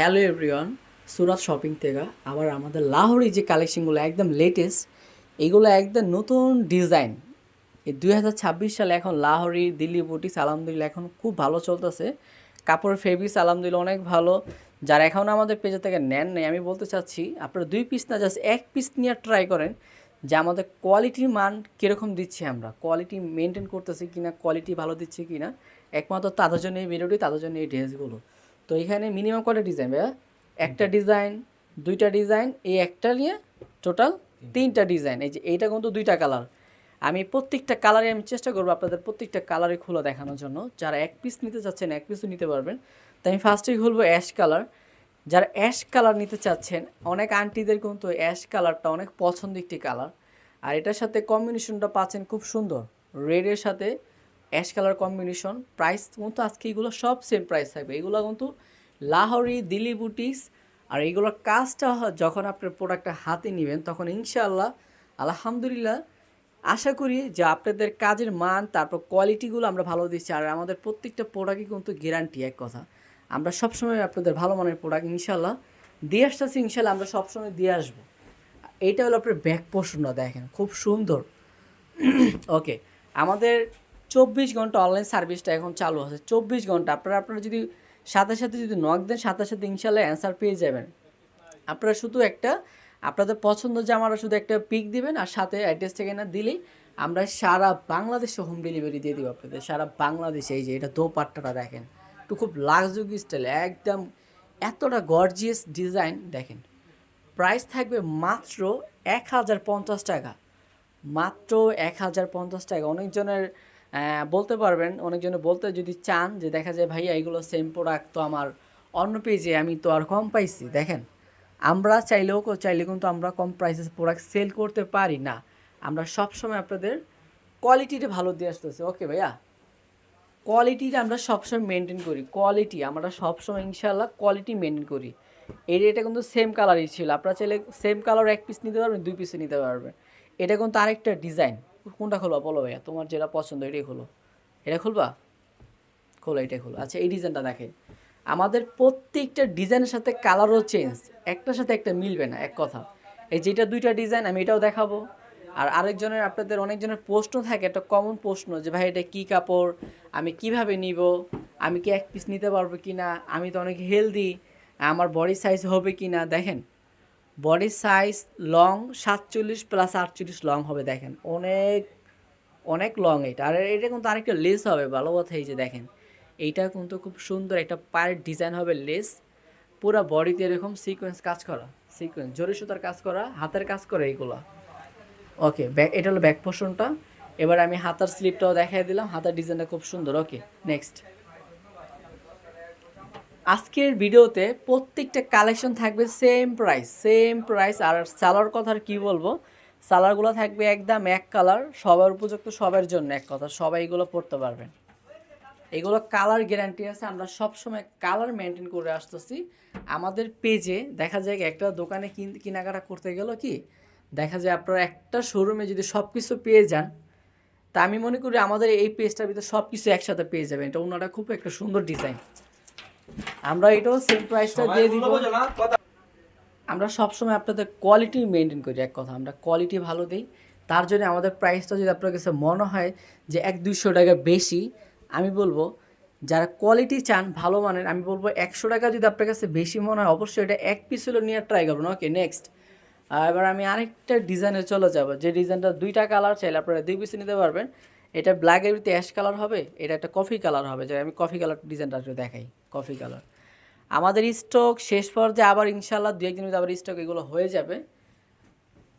Hello everyone, সুরাত shopping থেকে আবার আমাদের লাহোরি যে কালেকশনগুলো একদম লেটেস্ট, এগুলো একদম নতুন ডিজাইন। এই 2026 সালে এখন লাহোরি দিল্লি বুটিক্স আলহামদুলিল্লাহ এখন খুব ভালো চলতেছে। কাপড়ের ফেব্রিক্স আলহামদুলিল্লাহ অনেক ভালো। যারা এখন আমাদের পেজে থেকে নেন নেই, আমি বলতে চাচ্ছি আপনারা 2 পিস না জাস্ট 1 পিস নিয়ে ট্রাই করেন যে আমাদের কোয়ালিটির মান কীরকম দিচ্ছি, আমরা কোয়ালিটি মেনটেন করতেছি কিনা, কোয়ালিটি ভালো দিচ্ছি কিনা। একমাত্র তাদের জন্য এই ভিডিওটি, তাদের জন্য এই ড্রেসগুলো। তো এখানে মিনিমাম কয়টা ডিজাইন ভাইয়া? একটা ডিজাইন, দুইটা ডিজাইন, এই একটা নিয়ে টোটাল 3টা ডিজাইন। এই যে এইটা কিন্তু 2টা কালার। আমি প্রত্যেকটা কালারে আমি চেষ্টা করবো আপনাদের প্রত্যেকটা কালারে খুলে দেখানোর জন্য। যারা 1 পিস নিতে চাচ্ছেন 1 পিসও নিতে পারবেন। তো আমি ফার্স্টেই খুলবো অ্যাশ কালার। যারা অ্যাশ কালার নিতে চাচ্ছেন, অনেক আন্টিদের কিন্তু অ্যাশ কালারটা অনেক পছন্দের একটি কালার। আর এটার সাথে কম্বিনেশনটা পাচ্ছেন খুব সুন্দর, রেডের সাথে অ্যাশ কালার কম্বিনেশন। প্রাইস কিন্তু আজকে এগুলো সব সেম প্রাইস থাকবে। এগুলো কিন্তু লাহোরি দিল্লি বুটিক্স। আর এইগুলোর কাজটা যখন আপনার প্রোডাক্টটা হাতে নেবেন তখন ইনশাআল্লাহ আলহামদুলিল্লাহ আশা করি যে আপনাদের কাজের মান তারপর কোয়ালিটিগুলো আমরা ভালো দিচ্ছি। আর আমাদের প্রত্যেকটা প্রোডাক্টই কিন্তু গ্যারান্টি। এক কথা, আমরা সবসময় আপনাদের ভালো মানের প্রোডাক্ট ইনশাল্লাহ দিয়ে আসতেছি, ইনশাল্লাহ আমরা সবসময় দিয়ে আসবো। এইটা হলো আপনার ব্যাক পোর্শনটা দেখেন খুব সুন্দর। ওকে, আমাদের 24 ঘন্টা অনলাইন সার্ভিসটা এখন চালু আছে। 24 ঘন্টা আপনারা যদি সাথে সাথে যদি নক দেন, সাথে সাথে ইনশাল্লাহ অ্যান্সার পেয়ে যাবেন। আপনারা শুধু একটা আপনাদের পছন্দ জামারা শুধু একটা পিক দিবেন আর সাথে অ্যাড্রেস থেকে না দিলেই আমরা সারা বাংলাদেশে হোম ডেলিভারি দিয়ে দিব আপনাদের, সারা বাংলাদেশে। এই যে এটা দোপাট্টাটা দেখেন, একটু খুব লাক্সারি স্টাইল, একদম এতটা গর্জিয়াস ডিজাইন দেখেন। প্রাইস থাকবে মাত্র 1050 টাকা, মাত্র 1050 টাকা। অনেকজনের বলতে পারবেন, অনেকজনে বলতে যদি চান যে দেখা যায় ভাইয়া এগুলো সেম প্রোডাক্ট তো আমার অন্য পেজে আমি তো আর কম পাইছি। দেখেন, আমরা চাইলে কিন্তু আমরা কম প্রাইসে প্রোডাক্ট সেল করতে পারি না। আমরা সবসময় আপনাদের কোয়ালিটিটা ভালো দিয়ে আসতেছি। ওকে ভাইয়া, কোয়ালিটিটা আমরা সবসময় মেনটেন করি। কোয়ালিটি আমরা সবসময় ইনশাল্লাহ কোয়ালিটি মেনটেন করি। এটা কিন্তু সেম কালারই ছিল। আপনারা চাইলে সেম কালার 1 পিস নিতে পারবেন, 2 পিসে নিতে পারবেন। এটা কিন্তু আরেকটা ডিজাইন। কোনটা খুলবা বলো ভাইয়া, তোমার যেটা পছন্দ এটাই খোলো। এটা খুলবা, খোলো, এটাই খোলো। আচ্ছা, এই ডিজাইনটা দেখেন। আমাদের প্রত্যেকটা ডিজাইনের সাথে কালারও চেঞ্জ, একটার সাথে একটা মিলবে না। এক কথা, এই যেটা 2টা ডিজাইন আমি এটাও দেখাবো। আর আরেকজনের আপনাদের অনেকজনের প্রশ্ন থাকে, একটা কমন প্রশ্ন যে ভাই এটা কী কাপড়, আমি কিভাবে নিব, আমি কি 1 পিস নিতে পারবো কি না, আমি তো অনেক হেলদি, আমার বডি সাইজ হবে কি না। দেখেন, বডি সাইজ লং 47+48 লং হবে। দেখেন অনেক অনেক লং এটা। আর এটা কিন্তু আরেকটা লেস হবে, ভালো কথা। এই যে দেখেন, এইটা কিন্তু খুব সুন্দর একটা পায়ের ডিজাইন হবে, লেস পুরো বডিতে এরকম সিকোয়েন্স কাজ করা, সিকোয়েন্স জরি সুতার কাজ করা, হাতের কাজ করা এইগুলো। ওকে, ব্যাক, এটা হলো ব্যাক পোর্শনটা। এবার আমি হাতার স্লিপটাও দেখাই দিলাম, হাতার ডিজাইনটা খুব সুন্দর। ওকে, নেক্সট। আজকের ভিডিওতে প্রত্যেকটা কালেকশন থাকবে সেম প্রাইস, সেম প্রাইস। আর সালোয়ার কথা আর কী বলবো, সালোয়ারগুলো থাকবে একদম এক কালার, সবার উপযুক্ত, সবার জন্য। এক কথা, সবাই এগুলো পড়তে পারবেন। এগুলো কালার গ্যারান্টি আছে। আমরা সবসময় কালার মেনটেন করে আসতেছি। আমাদের পেজে দেখা যায় একটা দোকানে কেনাকাটা করতে গেল কি দেখা যায় আপনারা একটা শোরুমে যদি সব কিছু পেয়ে যান, তা আমি মনে করি আমাদের এই পেজটার ভিতরে সব কিছু একসাথে পেয়ে যাবেন। এটা অন্যটা খুব একটা সুন্দর ডিজাইন। আমরা এটাও সেম প্রাইসটা দিয়ে দিব। আমরা সবসময় আপনাদের কোয়ালিটি মেনটেন করি। এক কথা, আমরা কোয়ালিটি ভালো দিই। তার জন্য আমাদের প্রাইসটা যদি আপনার কাছে মনে হয় যে 100-200 টাকা বেশি, আমি বলবো যারা কোয়ালিটি চান ভালো মানের, আমি বলবো 100 টাকা যদি আপনার কাছে বেশি মনে হয় অবশ্যই এটা 1 পিস হলো নিয়ে ট্রাই করবেন। ওকে, নেক্সট। এবার আমি আরেকটা ডিজাইনে চলে যাব, যে ডিজাইনটা 2টা কালার চাইলে আপনারা 2 পিসে নিতে পারবেন। এটা ব্ল্যাকের ভিতরে অ্যাশ কালার হবে, এটা একটা কফি কালার হবে। যে আমি কফি কালার ডিজাইনটা একটু দেখাই, কফি কালার। আমাদের স্টক শেষ পর্যায়ে আবার ইনশাল্লাহ 2-1 দিনের আবার স্টক এগুলো হয়ে যাবে।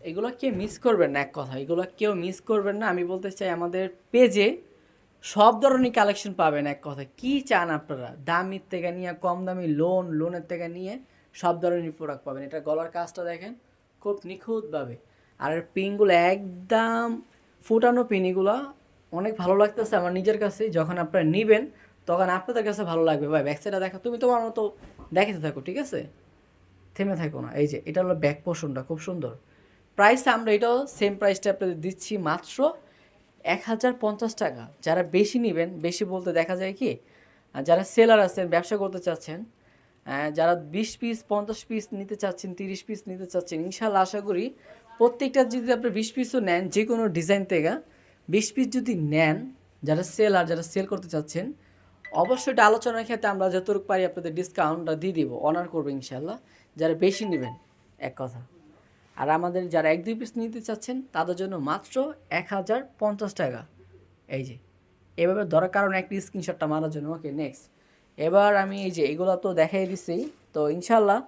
এগুলো কেউ মিস করবেন না। এক কথা, এগুলো কেউ মিস করবেন না। আমি বলতে চাই আমাদের পেজে সব ধরনের কালেকশন পাবেন। এক কথা, কি চান আপনারা, দামির থেকে নিয়ে কম দামি, লোনের থেকে নিয়ে সব ধরনের প্রোডাক্ট পাবেন। এটা গলার কাজটা দেখেন খুব নিখুঁতভাবে। আর পিনগুলো একদম ফুটানো পিন, এগুলো অনেক ভালো লাগতেছে আমার নিজের কাছে। যখন আপনারা নেবেন তখন আপনাদের কাছে ভালো লাগবে। ভাই ব্যাক সাইডটা দেখা, তুমি তোমার মতো দেখাতে থাকো, ঠিক আছে, থেমে থাকো না। এই যে এটা হলো ব্যাক পোর্শনটা, খুব সুন্দর। প্রাইস আমরা এটাও সেম প্রাইসটা আপনাদের দিচ্ছি মাত্র 1050 টাকা। যারা বেশি নেবেন, বেশি বলতে দেখা যায় কি যারা সেলার আছেন, ব্যবসা করতে চাচ্ছেন, যারা 20 পিস 50 পিস নিতে চাচ্ছেন 30 পিস নিতে চাচ্ছেন ইনশাল্লাহ আশা করি প্রত্যেকটা যদি আপনি 20 পিসও নেন যে কোনো ডিজাইন থেকে 20 পিস যদি নেন যারা যারা সেল করতে চাচ্ছেন অবশ্যই এটা আলোচনার ক্ষেত্রে আমরা যতটুকু পারি আপনাদের ডিসকাউন্টটা দিয়ে দিব অনার করবো ইনশাল্লাহ যারা বেশি নেবেন এক কথা আর আমাদের যারা 1-2 পিস নিতে চাচ্ছেন তাদের জন্য মাত্র 1050 টাকা এই যে এভাবে ধরার কারণে একটি স্ক্রিনশটটা মারার জন্য ওকে নেক্সট এবার আমি এই যে এগুলো তো দেখাই দিছি তো ইনশাল্লাহ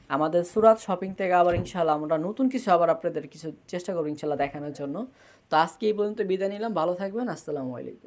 আমাদের সুরাত শপিং থেকে আবার ইনশাল্লাহ আমরা নতুন কিছু আবার আপনাদের কিছু চেষ্টা করবো ইনশাল্লাহ দেখানোর জন্য তো আজকে এই পর্যন্ত বিদায় নিলাম ভালো থাকবেন আসসালামু আলাইকুম